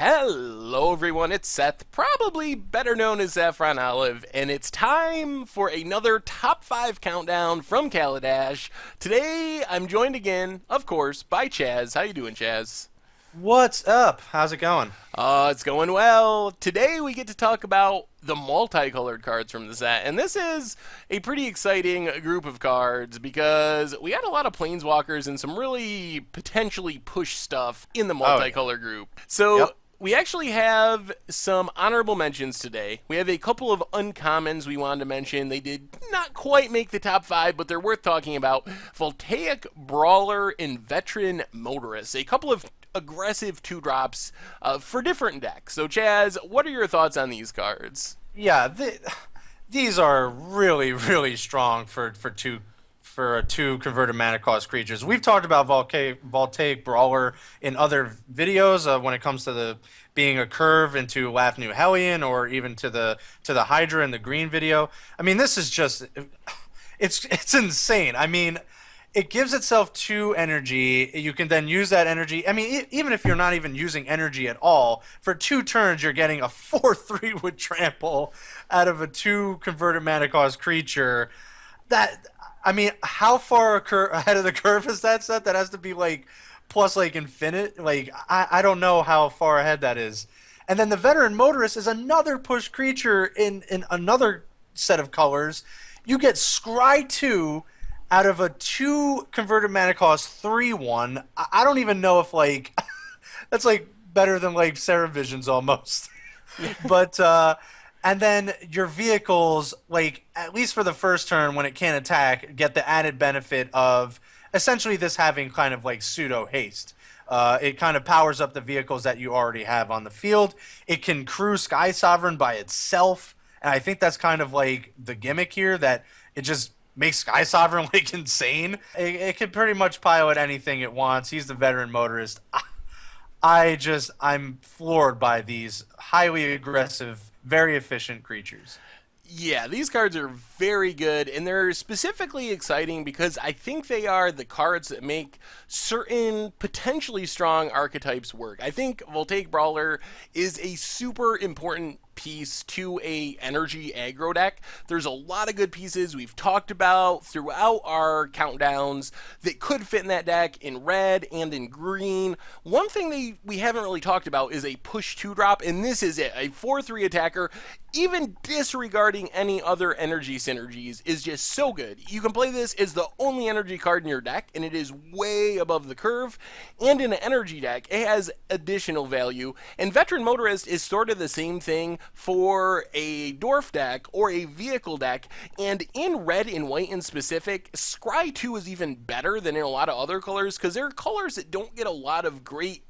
Hello, everyone. It's Seth, probably better known as Saffron Olive, and it's time for another top 5 countdown from Kaladesh. Today, I'm joined again, of course, by Chaz. How you doing, Chaz? What's up? How's it going? It's going well. Today, we get to talk about the multicolored cards from the set, and this is a pretty exciting group of cards because we had a lot of planeswalkers and some really potentially push stuff in the Oh yeah. multicolor group. So Yep. we actually have some honorable mentions today. We have a couple of uncommons we wanted to mention. They did not quite make the top 5, but they're worth talking about. Voltaic Brawler and Veteran Motorist. A couple of aggressive 2 drops for different decks. So, Chaz, what are your thoughts on these cards? Yeah, these are really, really strong for two converted mana cost creatures. We've talked about Voltaic Brawler in other videos when it comes to the being a curve into Lafnu Hellion or even to the Hydra in the green video. I mean, this is just it's insane. I mean, it gives itself 2 energy. You can then use that energy. I mean, even if you're not even using energy at all, for 2 turns, you're getting a 4/3 with trample out of a 2 converted mana cost creature. That, I mean, how far ahead of the curve is that set? That has to be like plus like infinite. Like, I don't know how far ahead that is. And then the Veteran Motorist is another push creature in another set of colors. You get Scry 2 out of a 2 converted mana cost 3/1. I don't even know if like that's like better than like Sarah Visions almost. But and then your vehicles, like at least for the first turn when it can't attack, get the added benefit of essentially this having kind of like pseudo haste. It kind of powers up the vehicles that you already have on the field. It can crew Sky Sovereign by itself, and I think that's kind of like the gimmick here, that it just makes Sky Sovereign like insane. It can pretty much pilot anything it wants. He's the Veteran Motorist. I'm floored by these highly aggressive, very efficient creatures. Yeah, these cards are very good, and they're specifically exciting because I think they are the cards that make certain potentially strong archetypes work. I think Voltaic Brawler is a super important piece to a energy aggro deck. There's a lot of good pieces we've talked about throughout our countdowns that could fit in that deck in red and in green. One thing we haven't really talked about is a push 2 drop, and this is it. A 4/3 attacker, even disregarding any other energy synergies, is just so good. You can play this as the only energy card in your deck, and it is way above the curve. And in an energy deck, it has additional value. And Veteran Motorist is sort of the same thing for a Dwarf deck or a vehicle deck. And in red and white in specific, Scry 2 is even better than in a lot of other colors because there are colors that don't get a lot of great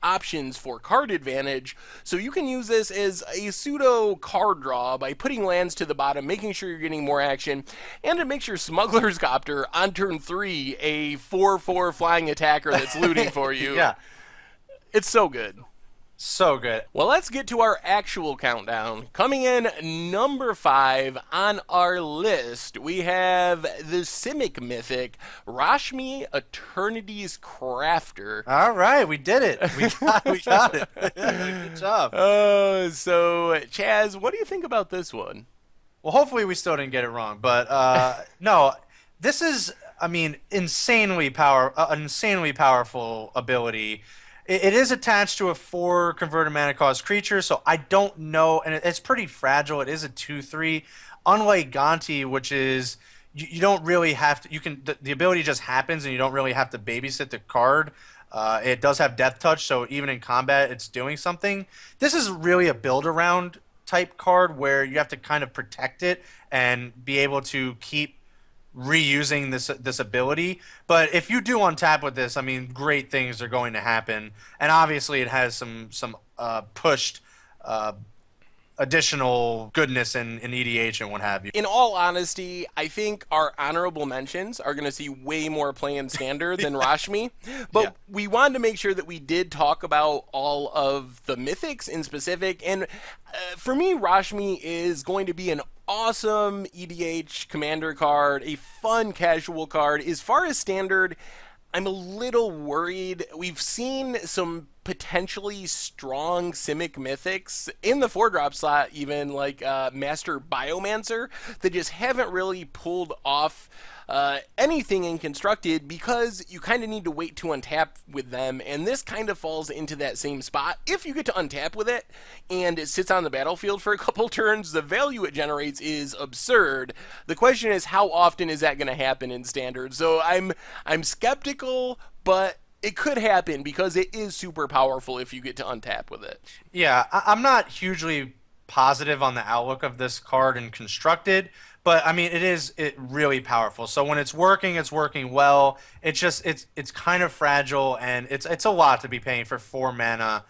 options for card advantage. So you can use this as a pseudo card draw by putting lands to the bottom, making sure you're getting more action, and it makes your Smuggler's Copter on turn 3 a 4/4 flying attacker that's looting for you. Yeah, It's so good. so good. Well, let's get to our actual countdown. Coming in number 5 on our list, we have the Simic Mythic, Rashmi Eternity's Crafter. All right, we did it. We got it. Good job. So Chaz, what do you think about this one? Well, hopefully we still didn't get it wrong, but no, this is, I mean, an insanely powerful ability. It is attached to a 4 converted mana cost creature, so I don't know, and it's pretty fragile. It is a 2/3, unlike Gonti, which is you don't really have to. You can the ability just happens, and you don't really have to babysit the card. It does have Death Touch, so even in combat, it's doing something. This is really a build around type card where you have to kind of protect it and be able to keep reusing this ability. But if you do untap with this, I mean, great things are going to happen. And obviously, it has some pushed additional goodness in EDH and what have you. In all honesty, I think our honorable mentions are going to see way more play in standard than Rashmi. But Yeah. we wanted to make sure that we did talk about all of the mythics in specific. And for me, Rashmi is going to be an awesome EDH commander card, a fun casual card. As far as standard, I'm a little worried. We've seen some potentially strong Simic mythics in the 4 drop slot, even like Master Biomancer, that just haven't really pulled off anything in constructed because you kind of need to wait to untap with them. And this kind of falls into that same spot. If you get to untap with it and it sits on the battlefield for a couple turns, the value it generates is absurd. The question is, how often is that going to happen in standard? So I'm skeptical, but it could happen because it is super powerful if you get to untap with it. Yeah, I'm not hugely positive on the outlook of this card in constructed, but I mean it really powerful. So when it's working well. It's kind of fragile, and it's a lot to be paying for 4 mana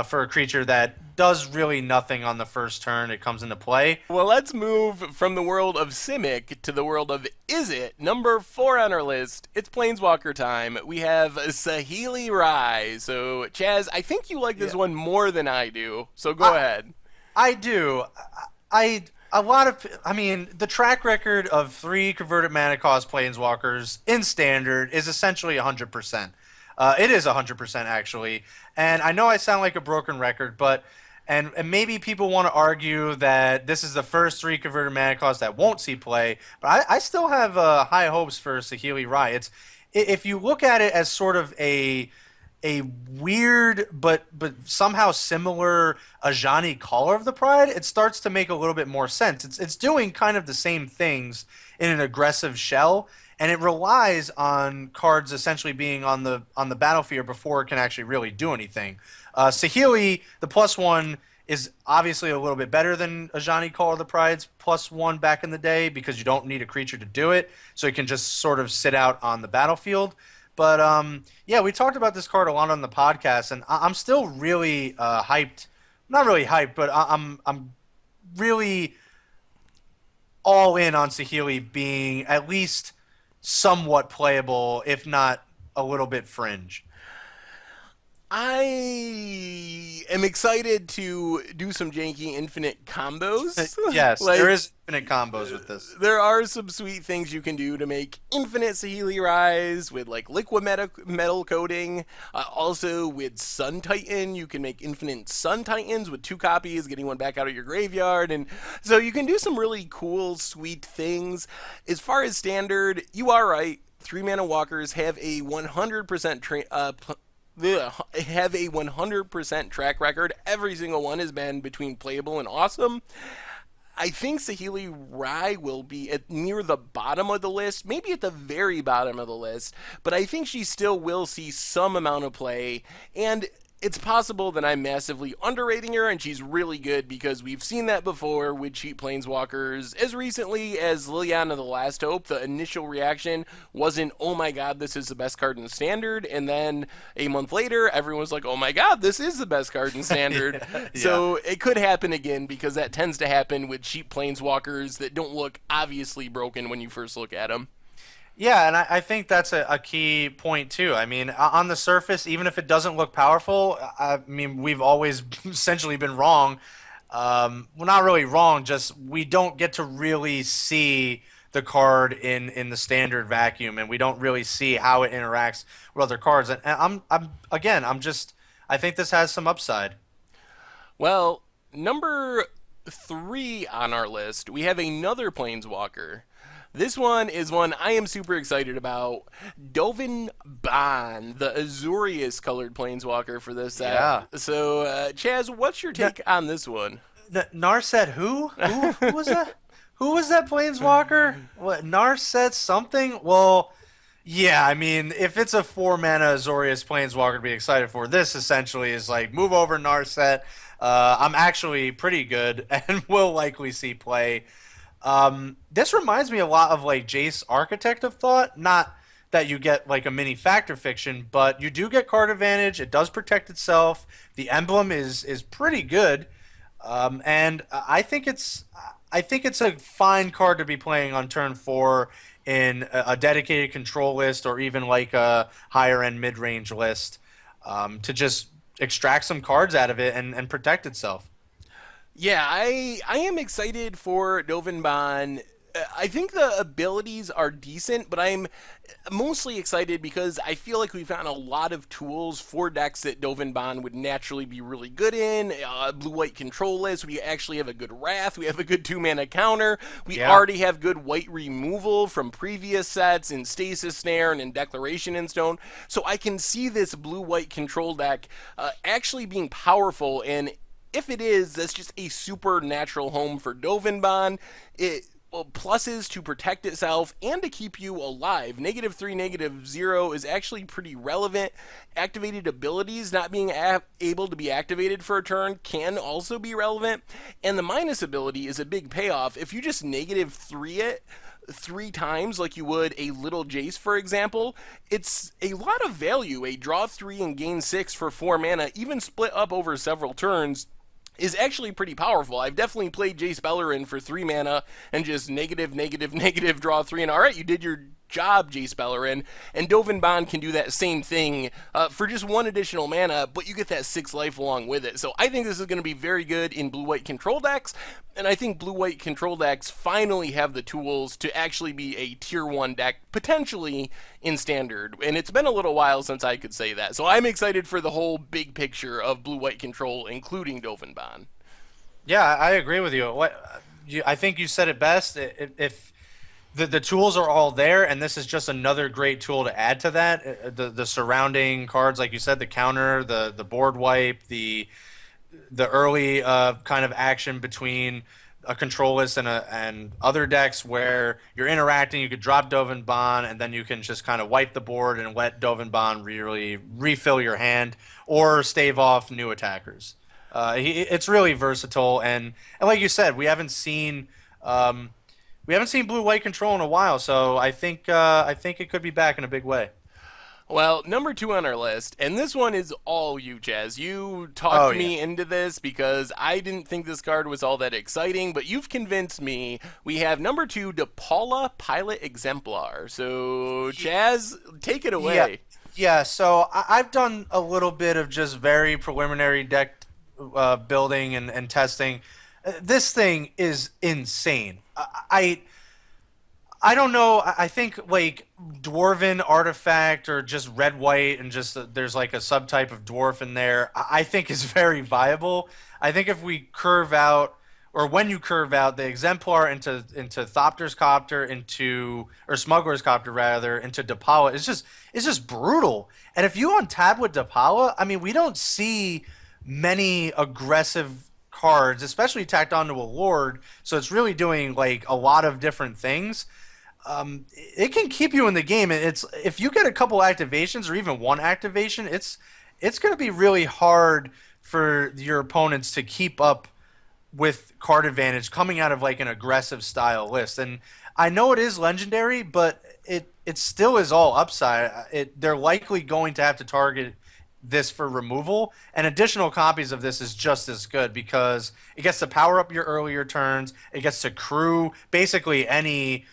for a creature that does really nothing on the first turn it comes into play. Well, let's move from the world of Simic to the world of Is It? Number 4 on our list. It's Planeswalker time. We have Saheeli Rai. So, Chaz, I think you like this Yeah. one more than I do. So go ahead. I do. I a lot of I mean the track record of 3 converted mana cost planeswalkers in standard is essentially 100%. It is 100% actually, and I know I sound like a broken record, but and maybe people want to argue that this is the first 3 converted mana cost that won't see play, but I still have high hopes for Saheeli Rai. If you look at it as sort of a weird but somehow similar Ajani Caller of the Pride, it starts to make a little bit more sense. It's doing kind of the same things in an aggressive shell, and it relies on cards essentially being on the battlefield before it can actually really do anything. Saheeli, the +1, is obviously a little bit better than Ajani Caller of the Pride's +1 back in the day because you don't need a creature to do it, so it can just sort of sit out on the battlefield. But yeah, we talked about this card a lot on the podcast, and I'm still really hyped. Not really hyped, but I'm really all in on Saheeli being at least somewhat playable, if not a little bit fringe. I am excited to do some janky infinite combos. Yes, like there is infinite combos with this. there are some sweet things you can do to make infinite Saheeli Rise with like liquid metal coating. Also with Sun Titan, you can make infinite Sun Titans with 2 copies, getting one back out of your graveyard, and so you can do some really cool, sweet things. As far as standard, you are right. 3 mana walkers have a 100% have a 100% track record. Every single one has been between playable and awesome. I think Saheeli Rai will be at near the bottom of the list, maybe at the very bottom of the list, but I think she still will see some amount of play, and it's possible that I'm massively underrating her and she's really good because we've seen that before with cheap planeswalkers. As recently as Liliana the Last Hope, the initial reaction wasn't, oh my god, this is the best card in standard, and then a month later, everyone was like, oh my god, this is the best card in standard. Yeah. So it could happen again because that tends to happen with cheap planeswalkers that don't look obviously broken when you first look at them. Yeah, and I think that's a key point too. I mean, on the surface, even if it doesn't look powerful, I mean, we've always essentially been wrong. Well, not really wrong, just we don't get to really see the card in the standard vacuum, and we don't really see how it interacts with other cards. And I think this has some upside. Well, number 3 on our list, we have another planeswalker. This one is one I am super excited about. Dovin Baan, the Azorius colored planeswalker for this set. Yeah. So, Chaz, what's your take on this one? Narset who? Who was that? Who was that planeswalker? What, Narset something? Well, yeah, I mean, if it's a 4 mana Azorius planeswalker to be excited for, this essentially is like, move over Narset. I'm actually pretty good and will likely see play. This reminds me a lot of like Jace Architect of Thought. Not that you get like a mini factor fiction, but you do get card advantage. It does protect itself. The emblem is pretty good, and I think it's a fine card to be playing on turn 4 in a dedicated control list or even like a higher end mid range list, to just extract some cards out of it and protect itself. Yeah, I am excited for Dovin Baan. I think the abilities are decent, but I'm mostly excited because I feel like we've gotten a lot of tools for decks that Dovin Bond would naturally be really good in. Blue-white control list. We actually have a good Wrath. We have a good 2-mana counter. We Yeah. already have good white removal from previous sets in Stasis Snare and in Declaration in Stone. So I can see this blue-white control deck actually being powerful, and if it is, that's just a supernatural home for Dovin Bond. It pluses to protect itself and to keep you alive. -3, -0 is actually pretty relevant. Activated abilities not being able to be activated for a turn can also be relevant. And the minus ability is a big payoff. If you just -3 it, 3 times like you would a little Jace, for example, it's a lot of value. A draw 3 and gain 6 for 4 mana, even split up over several turns, is actually pretty powerful. I've definitely played Jace Bellerin for 3 mana and just negative, draw 3, and alright, you did your job, Jace Bellerin. And Dovin Bond can do that same thing for just 1 additional mana, but you get that 6 life along with it. So I think this is going to be very good in blue-white control decks, and I think blue-white control decks finally have the tools to actually be a tier 1 deck, potentially in standard. And it's been a little while since I could say that. So I'm excited for the whole big picture of blue-white control, including Dovin Bond. Yeah, I agree with you. I think you said it best. If the tools are all there, and this is just another great tool to add to that. The surrounding cards, like you said, the counter, the board wipe, the early kind of action between a control list and other decks where you're interacting. You could drop Dovin Bond, and then you can just kind of wipe the board and let Dovin Bond really refill your hand or stave off new attackers. It's really versatile, and like you said, we haven't seen blue-white control in a while, so I think it could be back in a big way. Well, number 2 on our list, and this one is all you, Chaz. You Oh talked yeah. me into this because I didn't think this card was all that exciting, but you've convinced me. We have number 2, DePaula Pilot Exemplar. So, Chaz, take it Yeah, away. yeah. So I've done a little bit of just very preliminary deck building and testing. This thing is insane. I don't know. I think like dwarven artifact or just red white and just there's like a subtype of dwarf in there. I think is very viable. I think if we curve out or when you curve out the exemplar into Thopter's Copter into or Smuggler's Copter rather into Depala, it's just brutal. And if you untap with Depala, I mean we don't see many aggressive cards, especially tacked onto a Lord. So it's really doing like a lot of different things. It can keep you in the game. It's if you get a couple activations or even one activation, it's going to be really hard for your opponents to keep up with card advantage coming out of like an aggressive style list. And I know it is legendary, but it still is all upside. They're likely going to have to target this for removal, and additional copies of this is just as good because it gets to power up your earlier turns. It gets to crew basically any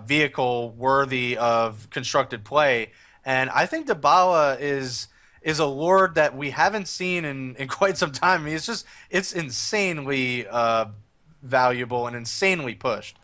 vehicle worthy of constructed play, and I think Debala is a lord that we haven't seen in quite some time. I mean, it's insanely valuable and insanely pushed.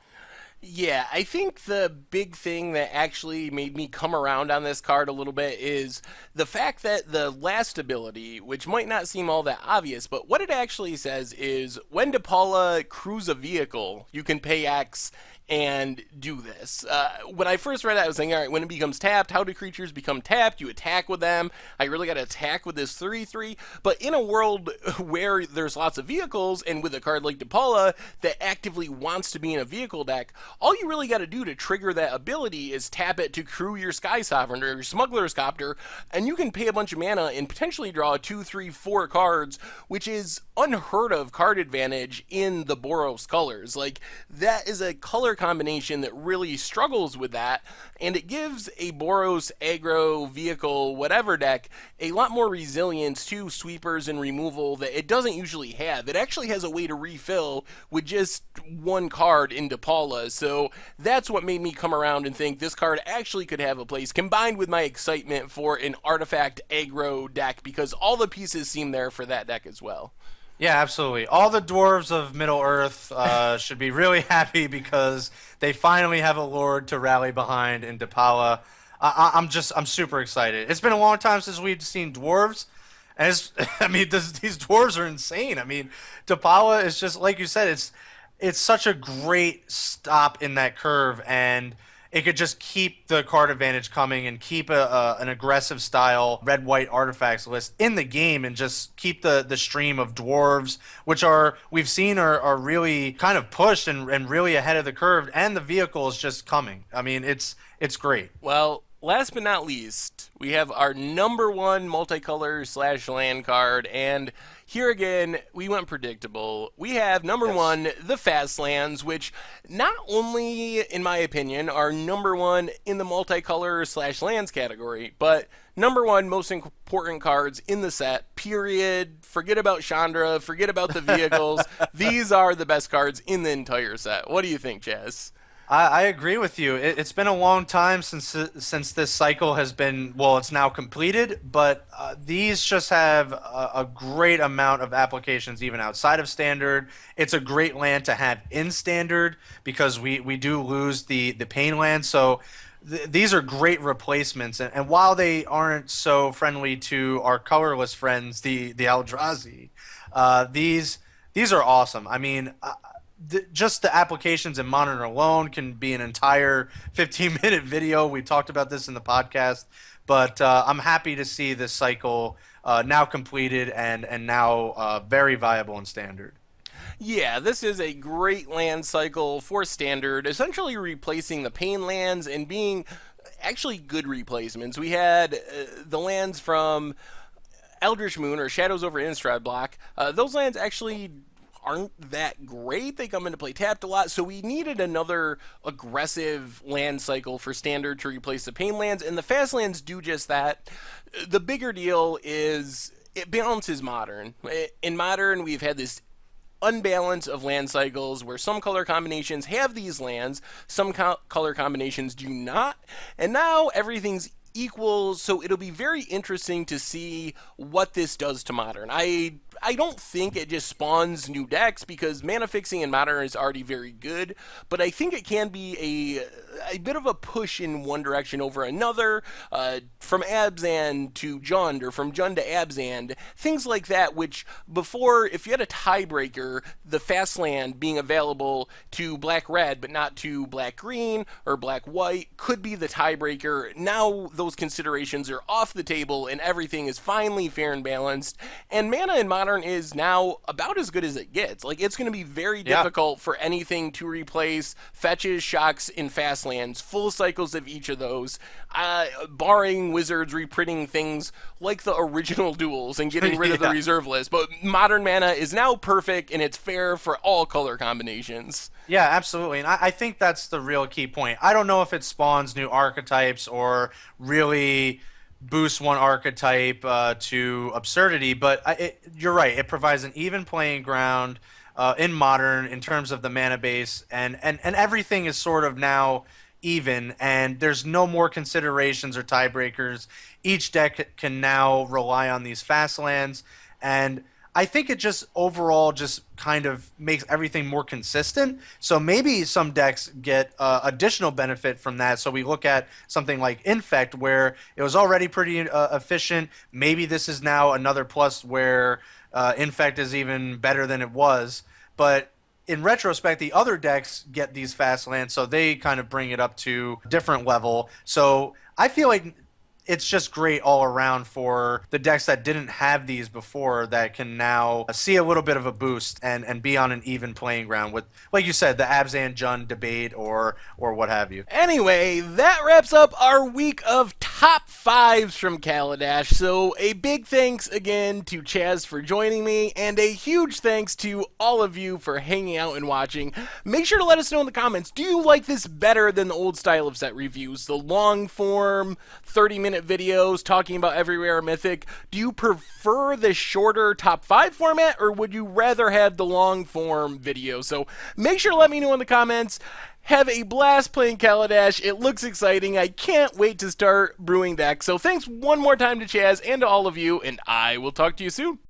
Yeah, I think the big thing that actually made me come around on this card a little bit is the fact that the last ability, which might not seem all that obvious, but what it actually says is when DePaula crews a vehicle, you can pay X and do this. When I first read that, I was thinking, all right, when it becomes tapped, how do creatures become tapped? You attack with them. I really got to attack with this 3/3. But in a world where there's lots of vehicles, and with a card like DePaula that actively wants to be in a vehicle deck, all you really got to do to trigger that ability is tap it to crew your Sky Sovereign or your Smuggler's Copter, and you can pay a bunch of mana and potentially draw 2, 3, 4 cards, which is unheard of card advantage in the Boros colors. Like, that is a color combination that really struggles with that, and it gives a Boros aggro vehicle whatever deck a lot more resilience to sweepers and removal that it doesn't usually have. It actually has a way to refill with just one card in DePaula, so that's what made me come around and think this card actually could have a place, combined with my excitement for an artifact aggro deck, because all the pieces seem there for that deck as well. Yeah, absolutely. All the dwarves of Middle Earth should be really happy because they finally have a lord to rally behind in Depala. I'm super excited. It's been a long time since we've seen dwarves, and I mean, these dwarves are insane. I mean, Depala is just like you said. It's such a great stop in that curve, and it could just keep the card advantage coming and keep an aggressive style red white artifacts list in the game and just keep the stream of dwarves, which are we've seen are really kind of pushed and really ahead of the curve, and the vehicle is just coming. I mean, it's great. Well, last but not least, we have our number one multicolor slash land card, and here again, we went predictable. We have number Yes. one, the Fast Lands, which not only, in my opinion, are number one in the multicolor slash lands category, but number one most important cards in the set, period. Forget about Chandra, forget about the vehicles. These are the best cards in the entire set. What do you think, Chaz? I agree with you. It's been a long time since this cycle has been, well, it's now completed, but these just have a great amount of applications even outside of standard. It's a great land to have in standard because we do lose the pain land. So these are great replacements, and while they aren't so friendly to our colorless friends, the Eldrazi, these are awesome. I mean, just the applications in Modern alone can be an entire 15-minute video. We talked about this in the podcast, but I'm happy to see this cycle now completed and now very viable in Standard. Yeah, this is a great land cycle for standard, essentially replacing the pain lands and being actually good replacements. We had the lands from Eldritch Moon or Shadows over Innistrad block. Those lands actually aren't that great. They come into play tapped a lot, so we needed another aggressive land cycle for standard to replace the pain lands, and the fast lands do just that. The bigger deal is it balances modern. In modern, we've had this unbalance of land cycles where some color combinations have these lands, some color combinations do not, and now everything's equal, so it'll be very interesting to see what this does to modern. I don't think it just spawns new decks because mana fixing in modern is already very good, but I think it can be a bit of a push in one direction over another, from Abzan to Jund or from Jund to Abzan, things like that, which before, if you had a tiebreaker, the fast land being available to black-red but not to black-green or black-white could be the tiebreaker. Now those considerations are off the table and everything is finally fair and balanced, and mana in modern is now about as good as it gets. Like, it's going to be very difficult for anything to replace fetches, shocks, and fast lands, full cycles of each of those, barring Wizards reprinting things like the original duels and getting rid of the reserve list. But modern mana is now perfect and it's fair for all color combinations. Yeah, absolutely. And I think that's the real key point. I don't know if it spawns new archetypes or really boosts one archetype to absurdity, but you're right. It provides an even playing ground in Modern in terms of the mana base, and everything is sort of now even, and there's no more considerations or tiebreakers. Each deck can now rely on these fast lands, and I think it just overall just kind of makes everything more consistent. So maybe some decks get additional benefit from that. So we look at something like Infect, where it was already pretty efficient. Maybe this is now another plus where Infect is even better than it was. But in retrospect, the other decks get these fast lands, so they kind of bring it up to a different level. So I feel like it's just great all around for the decks that didn't have these before that can now see a little bit of a boost and be on an even playing ground with, like you said, the Abzan Jund debate or what have you. Anyway, that wraps up our week of top fives from Kaladesh. So a big thanks again to Chaz for joining me, and a huge thanks to all of you for hanging out and watching. Make sure to let us know in the comments, do you like this better than the old style of set reviews? The long form, 30-minute videos talking about every rare mythic? Do you prefer the shorter top 5 format, or would you rather have the long form video? So make sure to let me know in the comments. Have a blast playing Kaladesh. It looks exciting. I can't wait to start brewing decks. So thanks one more time to Chaz and to all of you, and I will talk to you soon.